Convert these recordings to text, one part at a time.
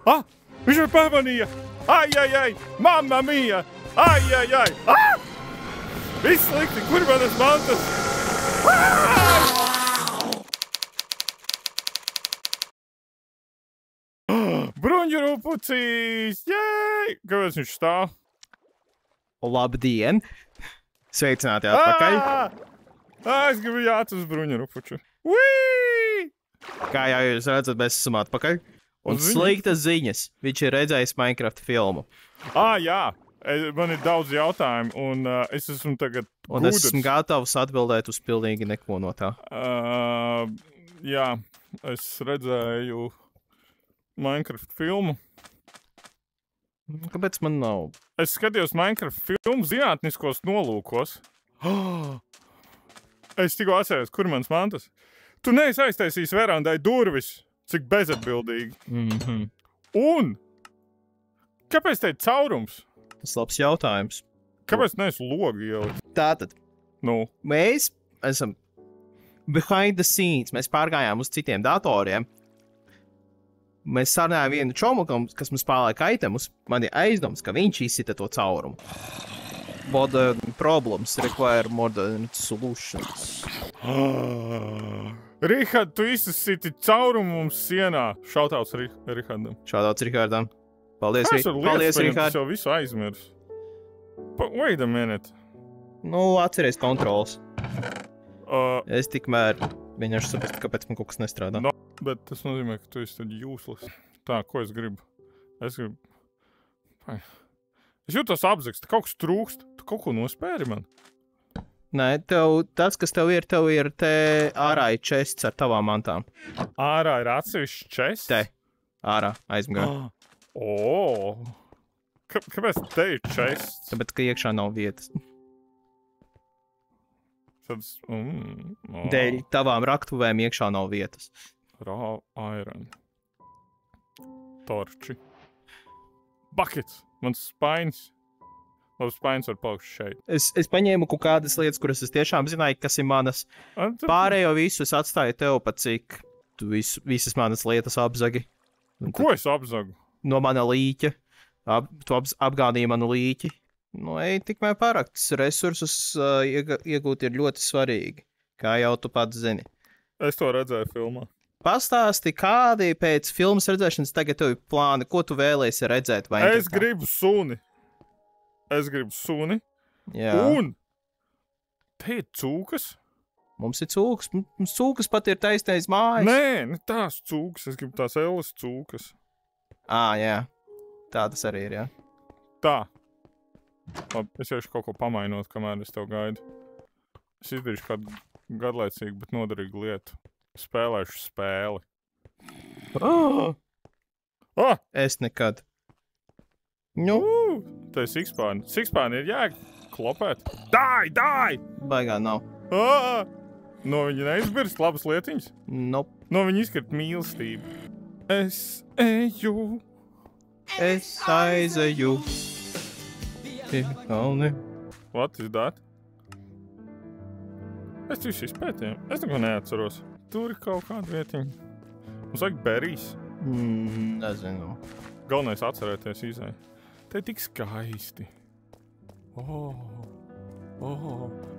Ah! Viņš man pamanīja! Ai, ai, ai! Mamma mia! Ai, ai, ai! Ah! Viss slikti! Kur manas mantas? Bruņurupucīs! Jēj! Kāpēc viņš stāv? Labdien! Sveicināti atpakaļ! Es gribu jāt uz bruņurupuču. Uii! Kā jau jūs redzat, mēs esam atpakaļ. Un sliktas ziņas. Viņš ir redzējis Minecraft filmu. Jā. Man ir daudz jautājumu, un es esmu tagad un gudrs. Es esmu gatavs atbildēt uz pilnīgi neko no tā. Jā, es redzēju Minecraft filmu. Kāpēc man nav? Es skatījos Minecraft filmu zinātniskos nolūkos. Es tikko atceros, kur mans mantas. Tu neesi aiztaisījis verandai durvis, cik bezatbildīgi. Un kāpēc te ir caurums? Tas labs jautājums. Kāpēc neesi logi ielikt? Tātad, Nu, mēs esam behind the scenes. Mēs pārgājām uz citiem datoriem. Mēs sarunājām vienu čomu, kas mums pārliek aitemus. Man ir aizdoms, ka viņš izsita to caurumu. Modern problems require modern solutions. Rihard, tu izsiti caurumu mums sienā. Šautauts Rihardam. Šādāts Rihardam. Paldies, Paldies, Rihard. Es jau visu aizmirs. Wait a minute. Nu, atceries kontrols. Es tikmēr vienkārši saprastu, kāpēc man kaut kas nestrādā. No, bet tas nozīmē, ka tu esi tad useless. Tā, ko es gribu? Es jūtos apzakst, kaut kas trūkst. Tu kaut ko nospēri man? Nē, tas, kas tev ir te ārā ir chests ar tavām mantām. Ārā ir atsevišķs chests? Te, ārā, aizmugurē. Kāpēc te ir chests? Tāpēc, ka iekšā nav vietas. Dēļ tavām raktuvēm iekšā nav vietas. Raw iron. Torči. Buckets. Mans spainis. Labs spainis var palikt šeit. Es paņēmu kaut kādas lietas, kuras es tiešām zināju, kas ir manas. Pārējo visu es atstāju tev, pat cik tu visas manas lietas apzagi. Ko es apzagu? No mana līķa. Tu apgādīji manu līķi. Nu, tikmēr pārāktas resursus iegūt ir ļoti svarīgi, kā jau tu pats zini. Es to redzēju filmā. Pastāsti, kādi pēc filmas redzēšanas tagad tev ir plāni, ko tu vēlēsi redzēt? Es gribu suni. Jā. Un te ir cūkas. Mums ir cūkas. Mums cūkas pat ir taisnēs mājas. Nē, ne tās cūkas. Es gribu tās Ellas cūkas. Jā. Tā tas arī ir, jā. Tā. Labi, es iešu kaut ko pamainot, kamēr es tev gaidu. Es izdarīšu kādu gadlaicīgu, bet noderīgu lietu. Spēlēšu spēli. Es nekad. Nu? Tā ir sikspāni. Sikspāni ir klopēt. Dai! Baigā nav. No viņa neizbirst labas lietiņas? Nope. No viņa izkart mīlestību. Es eju. Es aizeju. What is that? Es visu izpētīju. Es neko neatceros. Tur ir kaut kāda vietiņa. Mums vajag berijas. Nezinu. Galvenais atcerēties izai. Te ir tik skaisti.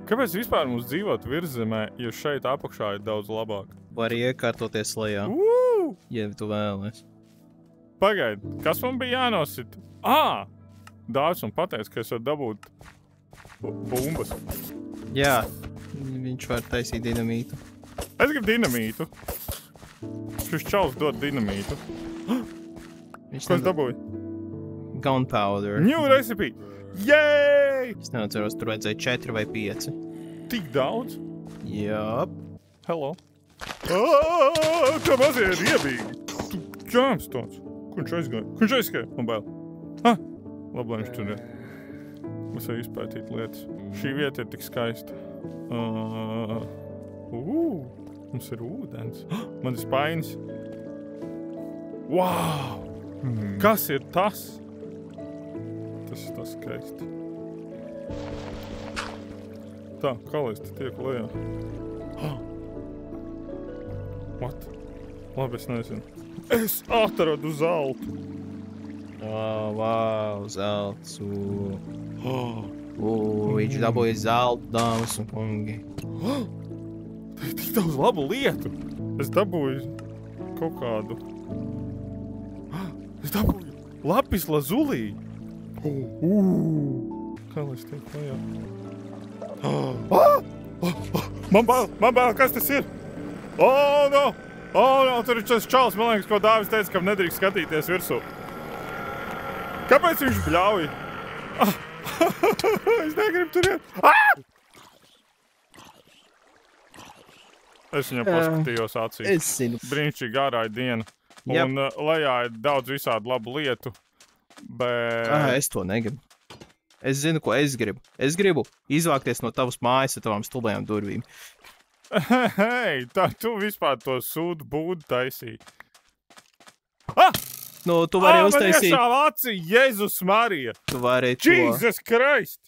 Kāpēc vispār mums dzīvot virzemē, jo šeit apakšā ir daudz labāk? Var iekārtoties lejā. Ja tu vēlies. Pagaid, kas man bija jānosit? Dāvis man pateica, ka es varu dabūt bumbas. Jā, viņš var taisīt dinamītu. Es gribu dinamītu. Šis čalis dod dinamītu. Ko es dabūju? Gunpowder. New recipe! Yay! Es neatceros, tur vajadzēja 4 vai 5. Tik daudz? Jāp. Hello. Kā mazie ir iebīgi. Tu ķēms tāds. Kur viņš aizgāja? Kur viņš aizgāja? Man bail. Labi, lai viņš tur ir. Mēs varam izpētīt lietas. Šī vieta ir tik skaista. Mums ir ūdens. Man ir spainis. Wow! Kas ir tas? Tas ir tas skaisti. Tā, kā lai es te tieku lejā? What? Labi, es nezinu. Es atradu zeltu. Vau, zelts. Viņš dabūja zeltu, dāmas un kungi. Tik daudz labu lietu. Es dabūju kaut kādu. Es dabūju lapis lazulī. Kā lai es tiek klajā? Man bail, kas tas ir? No! Tur ir šis čals, man liekas, ko Dāvis teica, kam nedrīkst skatīties virsū. Kāpēc viņš bļauj? Es negribu tur iet. Es viņam paskatījos acīs. Es zinu. Brīnišķīgi ārāja diena. Un lejā ir daudz visādu labu lietu. Bet... Es to negribu. Es zinu, ko es gribu. Es gribu izvākties no tavas mājas ar tavām stulbajām durvīm. Hei, tu vispār to sūdu būdu taisīji. Nu, tu vari uztaisīt... Man iešāva acī, Jēzus Marija! Tu vari to... Jesus Christ!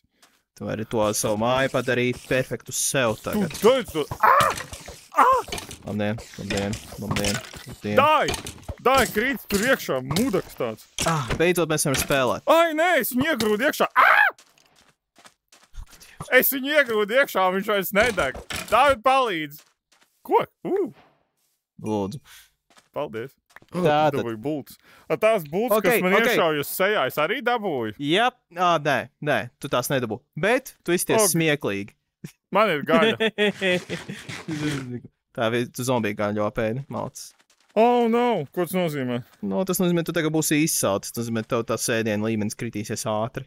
Tu vari to savu māju padarīt perfektu sev tagad. Labdien. Dai, krīt tur iekšā, mudaks tāds. Beidzot mēs varam spēlēt. Nē, es viņu iegrūdu iekšā. Es viņu iegrūdu iekšā, viņš vairs nedeg. Dāvid, palīdz. Ko? Lūdzu. Paldies. Tātad. Dabūju bultas. Tās bultas, kas man iešaujas sejā, es arī dabūju. Jā, nē, tu tās nedabū. Bet tu izties smieklīgi. Man ir gaļa. Tā tu zombiju gaļu apēdi, malcis. No, ko tas nozīmē? No, tas nozīmē, tu tagad būsi izsalcis. Tas nozīmē, tev tā sēdiena līmenis kritīsies ātri.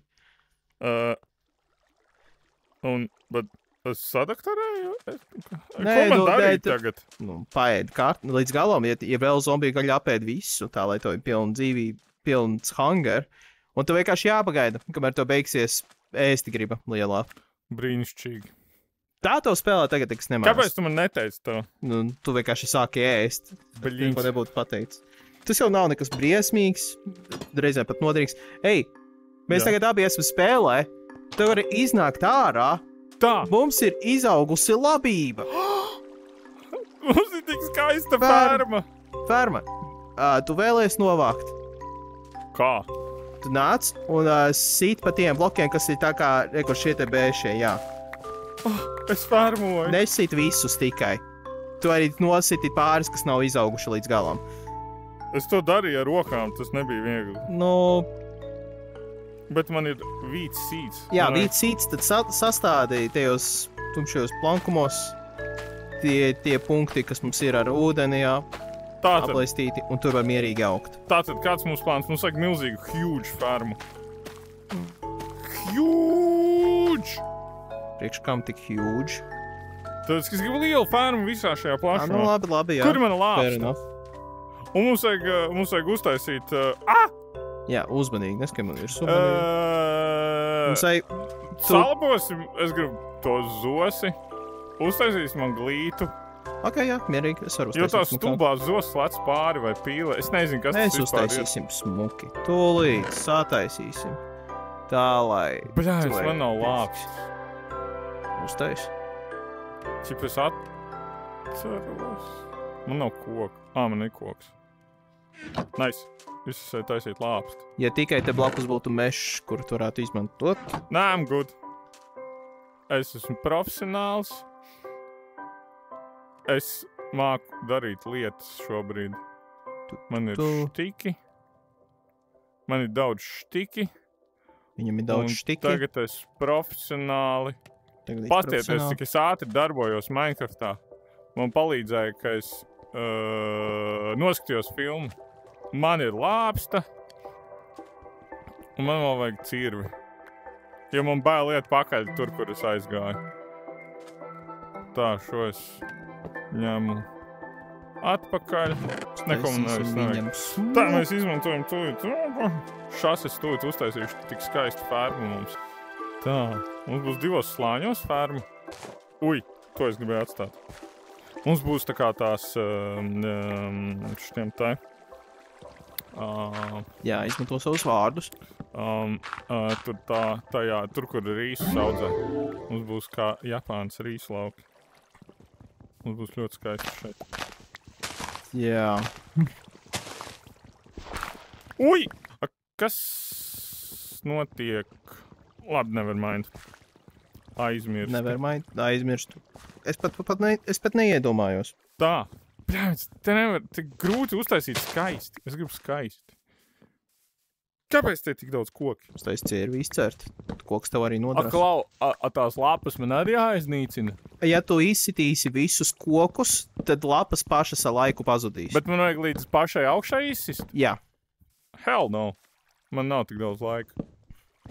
Bet es sadaktarēju? Nē, ko man darīt tagad? Paēd līdz galam, ja vēl zombiju gaļu apēd visu, tā lai tev ir pilna dzīvība, pilns hunger. Un tev vienkārši jāpagaida, kamēr tev beigsies ēsti griba lielā. Brīnišķīgi. Tā tev spēlē tagad, kas nemaz. Kāpēc tu man neteici to? Tu vienkārši sāki ēst. Baļīns. Ko nebūtu pateicis. Tas jau nav nekas briesmīgs, reizēm pat noderīgs. Mēs tagad abi esam spēlē. Tev vari iznākt ārā. Tā. Mums ir izaugusi labība. Mums ir tik skaista ferma. Ferma. Tu vēlies novākt. Kā? Tu nāc un sit pa tiem blokiem, kas ir tā kā, kur šie te bēšie, jā. Es fermoju. Nesit visus tikai. Tu arī nositi pāris, kas nav izauguši līdz galam. Es to darīju ar rokām, tas nebija viegli. Bet man ir vīts sīts. Jā, vīts sīts, tad sastādīja tajos tumšajos plankumos tie punkti, kas mums ir ar ūdeni, jā, aplaistīti, un tur var mierīgi augt. Tātad, kāds mums plāns? Mums vajag milzīgu, huge fermu. Huge! Priekš kam tik huge? Tad es gribu lielu fermu visā šajā plašumā. Labi, jā. Kur ir mana lāpsta? Un mums vajag uztaisīt... Jā, uzmanīgi, neskatīt man ir uzmanīgi. Salabosim, es gribu to zosi. Uztaisīsim man glītu. Ok, jā, mierīgi, es varu uztaisīt. Jo tās stulbās zos lec pāri vai pīle. Es nezinu, kas tas vispār ir. Mēs uztaisīsim smuki. Tūlīt sataisīsim. Tā, lai... Bļājas, man nav lāpstas. Uztais. Cip es atceros. Man nav koka. Man ir koks. Nice. Viss esmu taisīt lāpstu. Ja tikai te blakus būtu mešs, kuru tu varētu izmantot. Nē, I'm good. Es esmu profesionāls. Es māku darīt lietas šobrīd. Man ir štiki. Man ir daudz štiki. Viņam ir daudz štiki. Tagad es profesionāli. Patieties, cik es ātri darbojos Minecraftā. Man palīdzēja, ka es noskatījos filmu. Man ir lāpsta. Un man vēl vajag cirvi. Jo man bail iet pakaļ tur, kur es aizgāju. Tā, šo es ņemu atpakaļ. Neko man nevajag. Tā, mēs izmantojam tūlīt. Šases tūlīt uztaisīšu tik skaistu fermu mums. Tā, mums būs 2 slāņos ferma. To es gribēju atstāt. Mums būs tā kā tās šitiem tā. Jā, izmanto savus vārdus. Tur, kur rīsus audzē. Mums būs kā Japānas rīsu lauki. Mums būs ļoti skaisti šeit. Jā. kas notiek? Labi, nevermind. Aizmirst. Nevermind, aizmirstu. Es pat neiedomājos. Tā. Bļāvis, te nevar, te grūti uztaisīt skaisti. Es gribu skaisti. Kāpēc te tik daudz koki? Uztais ciervi izcert. Koks tev arī nodarās. Klau, tās lapas man arī jāiznīcina. Ja tu izsitīsi visus kokus, tad lapas pašas ar laiku pazudīs. Bet man vajag līdz pašai augšai izsist? Jā. Hell no. Man nav tik daudz laika.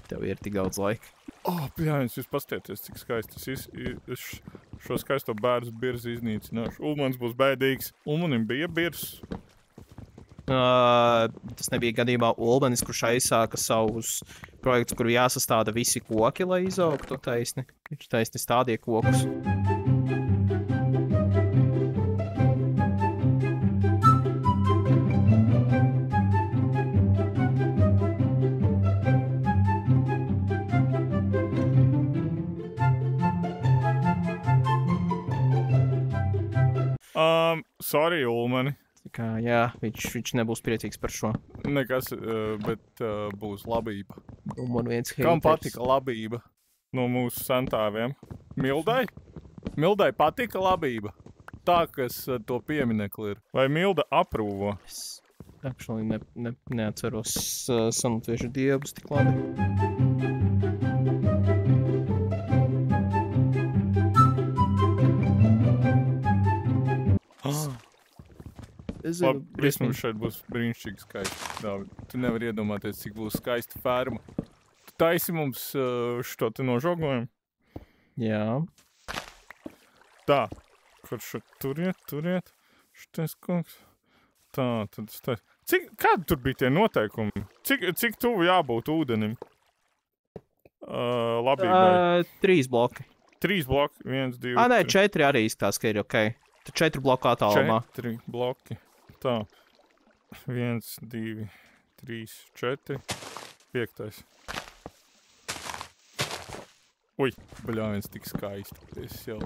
Tev ir tik daudz laika. Bļāvis, jūs pastieties, cik skaisti. Es šo skaisto bērnu birzi iznīcināšu. Ulmans būs bēdīgs. Ulmanim bija birs. Tas nebija gadījumā Ulmanis, kurš aizsāka savus projektus, kur jāsastāda visi koki, lai izaugtu taisni. Viņš taisni stādīja kokus. Sorry, Ulmani. Kā, jā, viņš nebūs priecīgs par šo. Nekas, bet būs labība. Man viens haters. Kam patika labība no mūsu sentāviem? Mildai? Mildai patika labība. Tā, kas to pieminekli ir. Vai Milda aprūvo? Es actually neatceros sanutviešu dievus tik labi. Labi, mums šeit būs brīnišķīgi skaisti. Tu nevar iedomāties, cik būs skaista ferma. Tu taisi mums šo te nožogojumu? Jā. Tā. Kurš turiet. Šitais kungs. Tā, tad es taisu. Kādi tur bija tie noteikumi? Cik tuvu jābūt ūdenim? Labībai. 3 bloki. 3 bloki, 1, 2, 3. Nē, 4 arī izskatās, ka ir ok. Tad 4 bloku attālumā. 4 bloki. Tā. 1, 2, 3, 4. 5. Ui, baļāviens tik skaisti. Es jau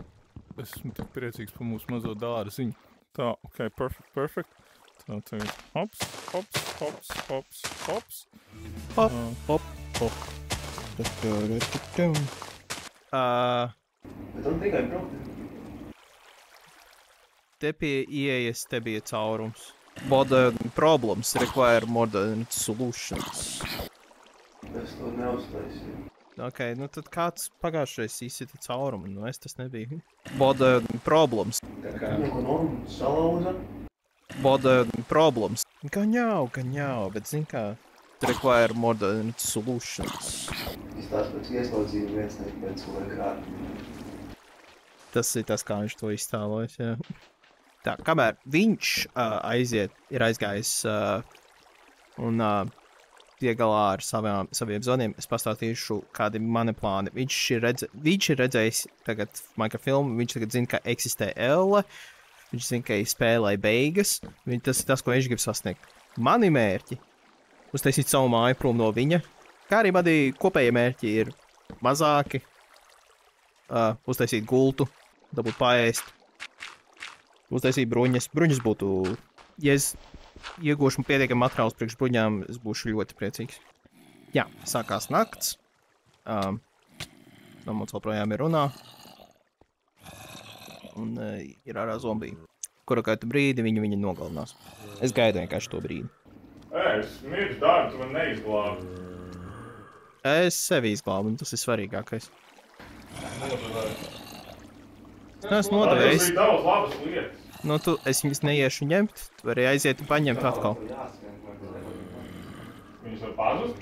esmu tik priecīgs par mūsu mazo dārziņu. Tā, ok, perfect. Tā, tagad hops. Hop. Bet un tikai braukt. Te pie ieejas te bija caurums. Modern problems require modern solutions. Es to neuztaisīju. Ok, nu tad kāds pagājušais izsita caurumu? Nu, es tas nebija. Modern problems. Tā kā neko normu salauza. Modern problems. Gan jau, bet zin kā, require modern solutions. Izstās pēc ieslodzību viens pēc cilvēku ārtu. Tas ir tas, kā viņš to iztēlojas, jā. Tā, kamēr viņš ir aizgājis un tiek galā ar saviem zoniem, es pastāstīšu, kādi mani plāni. Viņš ir redzējis tagad Minecraft-filmu, viņš tagad zina, ka eksistē Elle, viņš zina, ka ir spēlē beigas, tas ir tas, ko viņš grib sasniegt. Mani mērķi - uztaisīt savu māju prom no viņa, kā arī mani kopējie mērķi ir mazāki, uztaisīt gultu, dabūt paēst, uztaisīt bruņas. Bruņas būtu, ja es iegūšu pietiekami materiālus priekš bruņām, es būšu ļoti priecīgs. Jā, sākās nakts. Mums joprojām ir runā. Un ir ārā zombiji. Kura kādu brīdi viņi nogalinās. Es gaidu vienkārši to brīdi. Es mirdu darbu, tu man neizglābi. Es sevi izglābu, un tas ir svarīgākais. Es nodevējis. Tas bija daudz labas lietas. Nu, es viņus neiešu ņemt, tu vari aiziet un paņemt atkal. Viņus var pazust?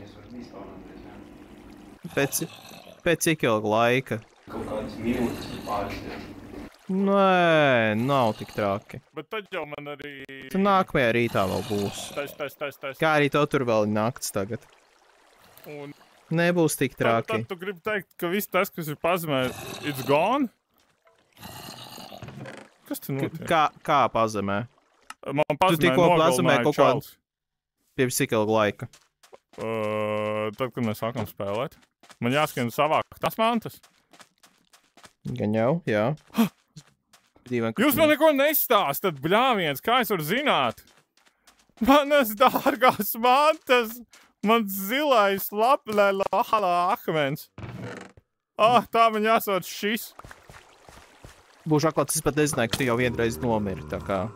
Pēc cik ilga laika? Kaut kādas minūtes pārsties. Nē, nav tik traki. Bet tad jau man arī... Tu nākamajā rītā vēl būs. Tais. Kā arī tev tur vēl ir nakts tagad. Un... Nebūs tik traki. Tad tu gribi teikt, ka viss tas, kas ir pazemē, it's gone? Kas tu notiek? Kā pazemē? Man pazemē tikko pazemē nogalināja kaut ko- čals. Pirms cik ilga laika? Tad, kad mēs sākam spēlēt. Man jāskrien savākt tas mantas. Gan jau, jā. Jūs man neko nestāstat, bļāviens, kā es varu zināt? Manas dārgās mantas! Man zilais akmens. Tā man jāsauc šis. Būšu atklāts, es pat nezināju, ka tu jau vienreiz nomiri, tā kā.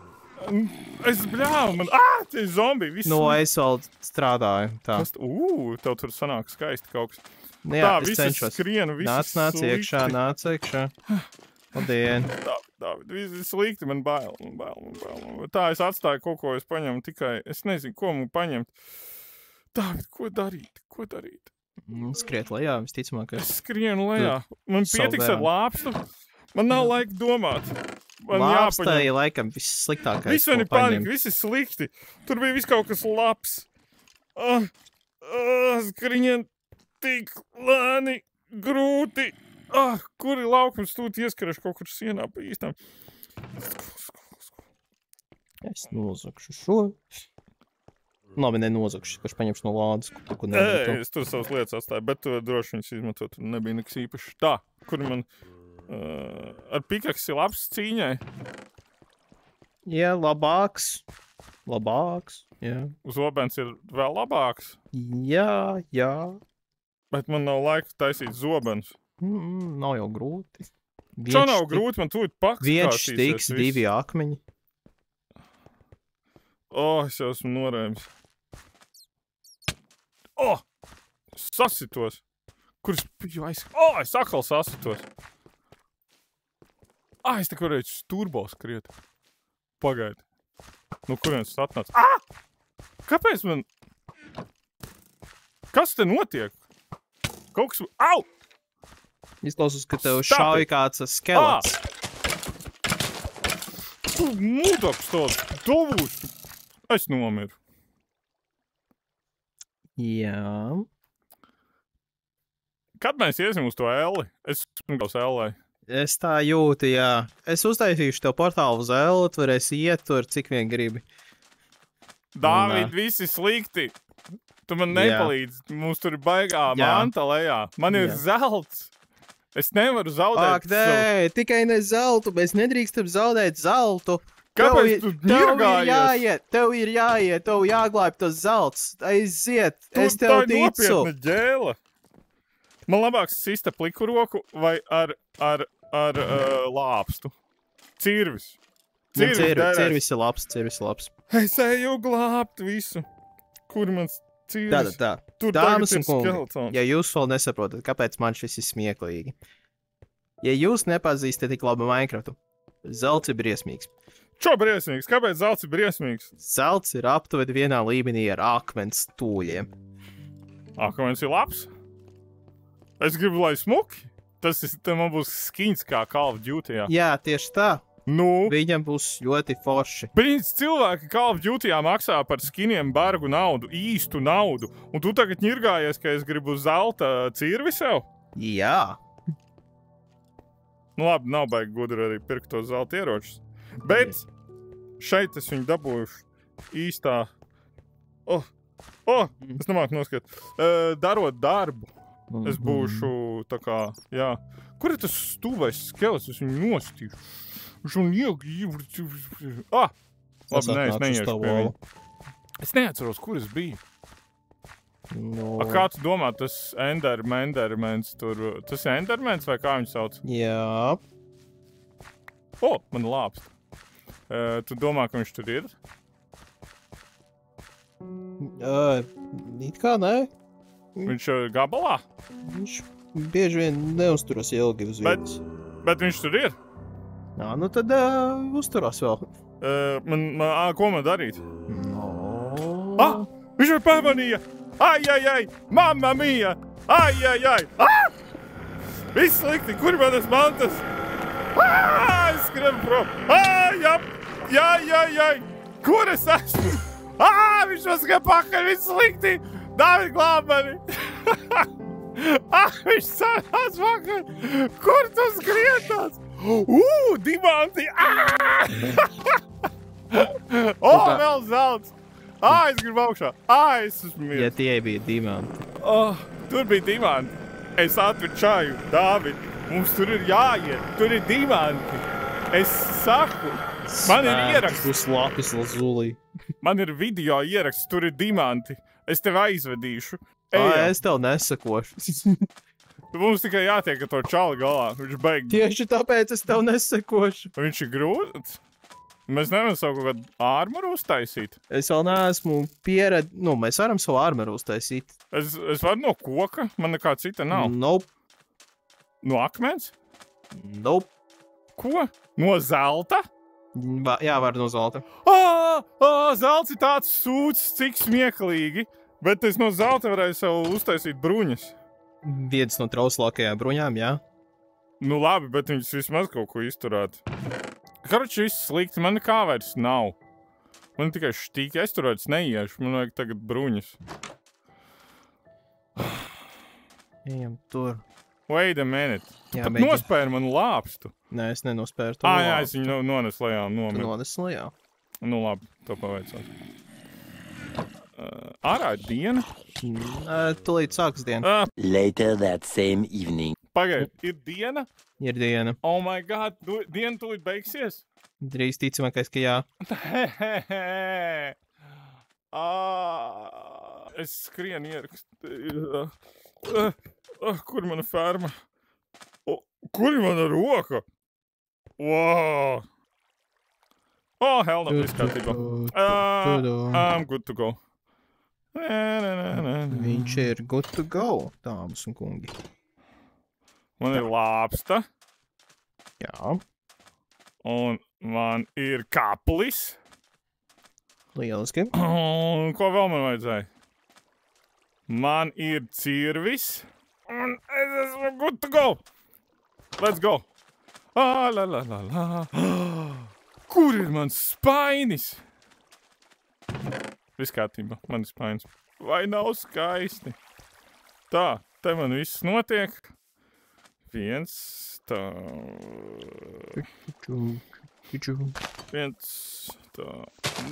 Es bļāvu, man... tie zombiji, viss. Es vēl strādāju, tā. Tev tur sanāk skaisti kaut kas. Jā, es cenšos. Skrienu, viss nāc iekšā. Labdien. Dāvid, viss slikti, man bail. Tā, es atstāju kaut ko, es paņemu tikai, es nezinu, ko man paņemt. Dāvid, ko darīt? Skriet lejā, visticamāk. Es skrienu lejā. Man pietiks ar lāpstu. Man nav laika domāt. Lāpstai laikam viss sliktākais. Viss man ir panika, viss ir slikti. Tur bija viss kaut kas labs. Skrien tik lēni, grūti. Kuri laukums tūt ieskarēšu kaut kur sienā pa īstām. Es nozakšu šo. Labi, nenozakšu, kurš paņemšu no lādes. Es tur savas lietas atstāju, bet tu droši viņas izmantot. Tur nebija nekas īpaši. Tā, kur man ar pikaks ir labs cīņai. Jā, labāks. Jā. Uz obens ir vēl labāks. Jā. Bet man nav laika taisīt zobens. Nav jau grūti. Čo nav grūti, man tūlīt viens štiks, 2 akmeņi. Es jau esmu norējums. Sasitos. Kur es biju es atkal sasitos. Es te varēju turbo skriet. Pagaidi. Nu, kurienes tas atnāca? Kāpēc man... Kas te notiek? Kaut kas... Au! Izklausās, ka tev šauj kāds skelets. Tu mudaks tāds, dovūs. Es nomiru. Jā. Kad mēs iesim uz to elli? Es uz ellai. Es tā jūtu, jā. Es uztaisīšu tev portālu uz elli, tu varēsi iet tur, cik vien gribi. Dāvid, visi slikti. Tu man nepalīdzi. Mums tur ir baigā manta lejā. Man ir zelts. Es nevaru zaudēt. Nē, tikai ne zeltu. Mēs nedrīkstam zaudēt zeltu. Kāpēc tu ņirgājies? Tev ir jāiet, tev jāglāb tas zelts. Aiziet, es tev ticu. Nopietna ģēla. Man labāk sista pliku roku vai ar lāpstu. Cirvis. Cirvis ir labs. Es eju glābt visu. Kur mans cirvis? Tā. Tur dāmas un kungi, skeletons. ja jūs vēl nesaprotat, kāpēc man šis ir smieklīgi. Ja jūs nepazīstat tik labi Minecraftu, zelts ir briesmīgs. Čo briesmīgs? Kāpēc zelts ir briesmīgs? Zelts ir aptuveni vienā līmenī ar akmens stūļiem. Akmens ir labs? Es gribu, lai smuki. Man būs skins kā Call of Duty. Jā, tieši tā. Nu? Viņam būs ļoti forši. Brīdis cilvēki Call of Duty maksā par skiniem bargu naudu, īstu naudu. Un tu tagad ņirgājies, ka es gribu zelta cirvi sev? Jā. Nu labi, nav baigi gudri arī pirkt tos zelta ieročus. Bet šeit es viņu dabūšu īstā... Es nemāku noskatīt. Darot darbu. Es būšu tā kā, jā. Kur ir tas stūvais skelets? Es viņu nostīšu. Labi, nē, es neiešu pie viņa. Es neatceros, kur es biju. Kā tu domā, tas Endermans tur... Tas ir Endermans vai kā viņu sauc? Jā. Man lāpst. Tu domā, ka viņš tur ir? It kā nē. Viņš ir gabalā? Viņš bieži vien neusturas ilgi uz vietas. Bet viņš tur ir? Jā, nu tad uzturās vēl. Ko man darīt? Viņš ir pamanīja! Ai! Mamma mia! Ai! Viss slikti! Kur ir manas mantas? Es skrienu prom! Jā! Kur es esmu? Viņš man pakaļ! Viss slikti! Dāvid, glāb mani! Viņš sānās pakaļ! Kur tu skrietās? Dimanti! Vēl zelts! Es gribu augšā! Es esmu mīlis! Ja tie bija dimanti. Tur bija dimanti! Es atveru čaju, Dāvid! Mums tur ir jāiet! Tur ir dimanti! Es saku! Man ir ieraksts! Uz lapis lazulī. Man ir video ieraksts, tur ir dimanti! Es tevi aizvedīšu. Es tev nesakošu. Mums tikai jātiek ar to čali galā. Viņš beig. Tieši tāpēc es tev nesakošu. Viņš ir grūts. Mēs nevaram savu kaut kādu armoru uztaisīt. Es vēl neesmu mēs varam savu armoru uztaisīt. Es varu no koka, man nekā cita nav. Nope. No akmens? Nope. Ko? No zelta? Jā, var no zelta. Zelts ir tāds sūds, cik smieklīgi. Bet es no zelta varēju sev uztaisīt bruņas. Viens no trauslākajām bruņām, jā. Nu labi, bet viņas vismaz kaut ko izturētu. Karoči, viss slikti, man nekā vairs nav. Man tikai štīki, es tur vairs neiešu, man vajag tagad bruņas. Ejam tur. Wait a minute. Tu Jā, pat nospēri manu lāpstu. Nē, es nenospēru to. Jā, es viņu nonesu lejā un nomiru. Nonesu lejā. Nu labi, to paveicās. Ārā ir diena? Tūlīt sāks diena. Later that same evening. Pagaid, ir diena? Ir diena. Oh my god, diena tūlīt beigsies? Drīz ticamākais, ka jā. Es skrienu ierakstu. Kur mana ferma? Kur ir mana roka? Wow! Hell no, viss kārtībā. I'm good to go. Viņš ir good to go, dāmas un kungi. Man ir lāpsta. Jā. Un man ir kaplis. Lieliski. Un ko vēl man vajadzēja? Man ir cirvis. Un es esmu good to go. Let's go. La. Kur ir mans spainis? Viss kārtībā, man ir spainis. Vai nav skaisti? Tā, te man viss notiek. Viens, tā. Viens, tā.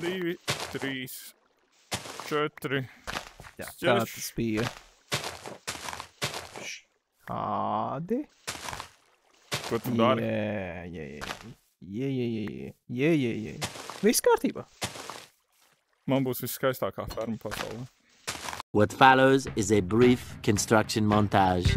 2, 3, 4. Jā, tā tas bija. Šādi. Ko tu dari? Jā. Viss kārtībā. Man būs viskaistākā ferma pasaulē. What follows is a brief construction montage.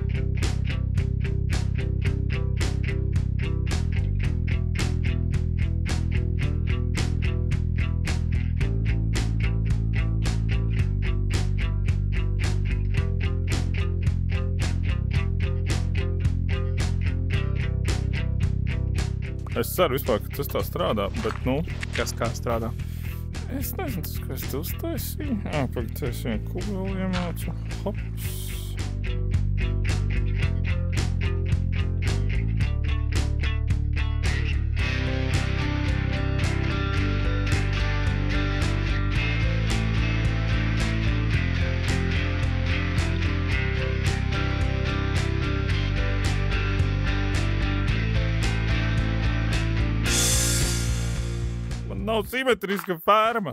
Es ceru vispār, ka tas tā strādā, bet, nu... Kas kā strādā? Es nezinu, tas, ko es te uztaisīju. Pagad, es vienu kubu vēl iemācu. Hops. Nav simetriska ferma.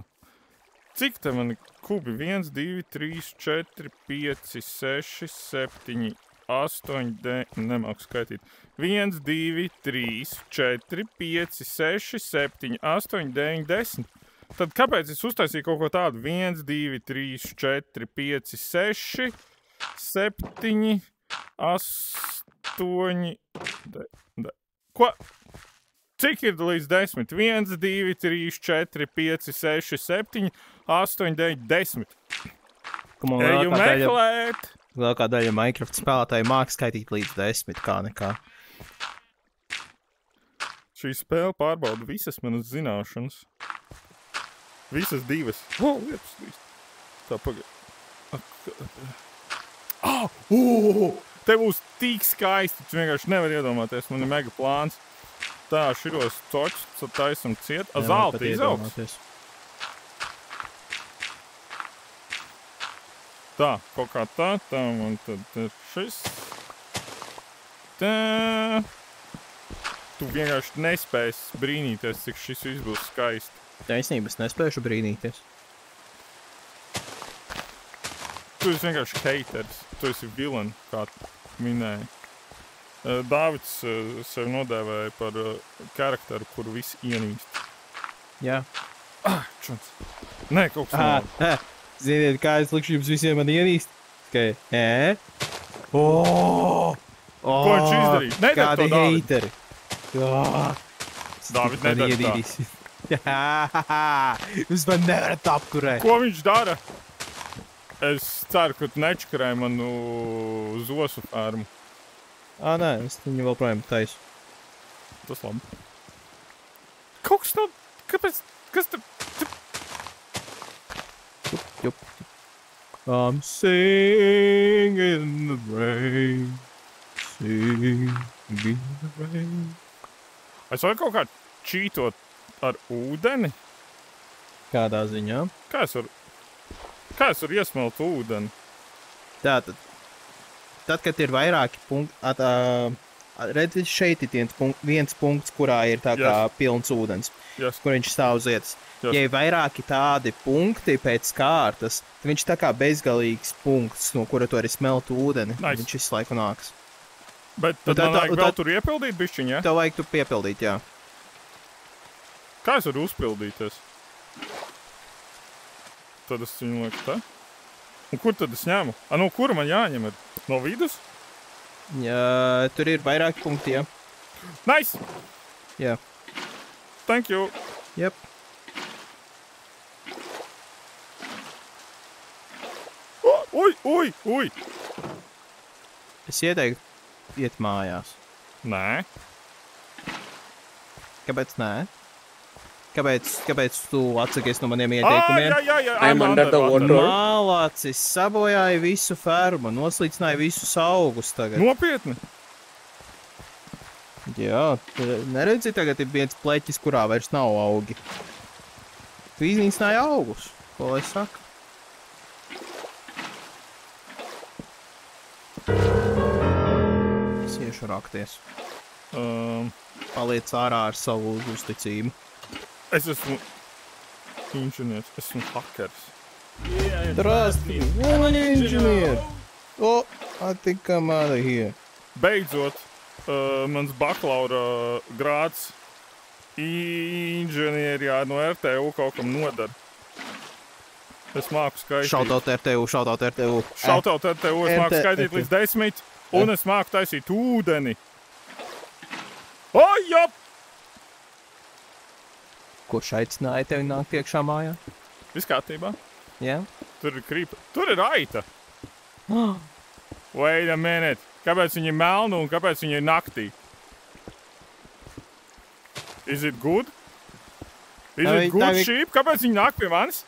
Cik te man kubi? 1, 2, 3, 4, 5, 6, 7, 8, 9, nemāku skaitīt. 1, 2, 3, 4, 5, 6, 7, 8, 9, 10. Tad kāpēc es uztaisīju kaut ko tādu? 1, 2, 3, 4, 5, 6, 7, 8, Ko? Cik ir līdz 10? 1, 2, 3, 4, 5, 6, 7, 8, 9, 10. Eju meklēt! Vēl kā daļa Minecraft spēlētāji māk skaitīt līdz 10, kā nekā. Šī spēle pārbauda visas manas zināšanas. Visas divas. Lietas līdz. Tā pagaid. Te būs tik skaisti, tu vienkārši nevar iedomāties, man ir mega plāns. Tā, širos cočus taisam ciet. Zelta izaugs. Tā, kaut kā tā, un tad šis. Tā. Tu vienkārši nespēsi brīnīties, cik šis viss būs skaisti. Taisnība, es nespēšu brīnīties. Tu esi vienkārši heiteris. Tu esi villain, kā minēji. Dāvids sevi nodēvēja par karakteru, kuru visi ienīst. Jā. Čuns. Nē, kaut kas nav. Ziniet, kā es likšu jums visiem man ienīst? Tikai, Ko viņš izdarīja? Nedara Kādi to, Dāvid. heiteri. Dāvid, nedara tā. Jūs man nevarat apturēt. Ko viņš dara? Es ceru, ka tu nečakarēji manu zosu fermu. Nē, es viņu vēl projām taisu. Tas labi. Kaut kas nav... Kāpēc? Kas te... Jup. I'm singing in the rain. Singing in the rain. Es varu kaut kā čītot ar ūdeni? Kādā ziņā? Kā es varu iesmelt ūdeni? Tātad, kad ir vairāki punkti, redzi, šeit ir viens punkts, kurā ir tā kā pilns ūdens, kur viņš stāv uz vietas. Ja ir vairāki tādi punkti pēc kārtas, tad viņš tā kā bezgalīgs punkts, no kura tu arī smelt ūdeni. Nice. Viņš visu laiku nāks. Bet tad man vajag vēl tur iepildīt bišķiņ, ja? Tev vajag tu piepildīt, jā. Kā es varu uzpildīties? Tad es viņu lieku te. Un kur tad es ņemu? No kura man jāņem ir? No vidus? Jā, tur ir vairāki punkti, jā. Nice! Jā. Thank you! Yep. Ui! Es ieteiktu iet mājās. Nē. Kāpēc nē? Kāpēc tu atsakies no maniem ieteikumiem? Jā. I'm under the water. Mālācis sabojāja visu fermu, noslīcināja visus augus tagad. Nopietni? Jā, neredzi, tagad ir viens pleķis, kurā vairs nav augi. Tu iznīcināji augus, ko lai saka? Es iešu rakties. Paliec ārā ar savu uzticību. Es esmu inženieris, esmu hakeris. Здравствуй, I'm an engineer. Oh, I think I'm out of here. Beidzot, mans bakalaura grāds inženierijā no RTU kaut kam nodara. Es māku skaitīt. Shoutout RTU. Shoutout RTU, es māku skaitīt līdz 10, un es māku taisīt ūdeni. Jop! Kurš aicināja tevi nākt iekšā mājā? Viss kārtībā. Jā? Tur ir krīpa. Tur ir aita. Wait a minute. Kāpēc viņi ir melni un kāpēc viņi ir naktī? Is it good? Is it good sheep? Kāpēc viņi nāk pie manis?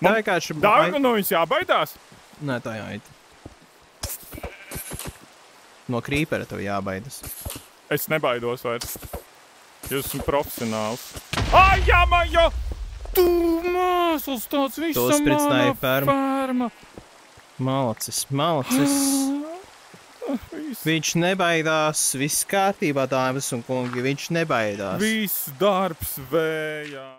Tā vienkārši... Dārga no viņas jābaidās? Nē, tā ir aita. No krīpera tev jābaidas. Es nebaidos vairs. Jūs esmu profesionāls. Jāmajo! Tu māsls tāds visa mana ferma. Malacis. Viņš nebaidās. Viss kārtībā, dāmas un kungi. Viņš nebaidās. Viss darbs vējā.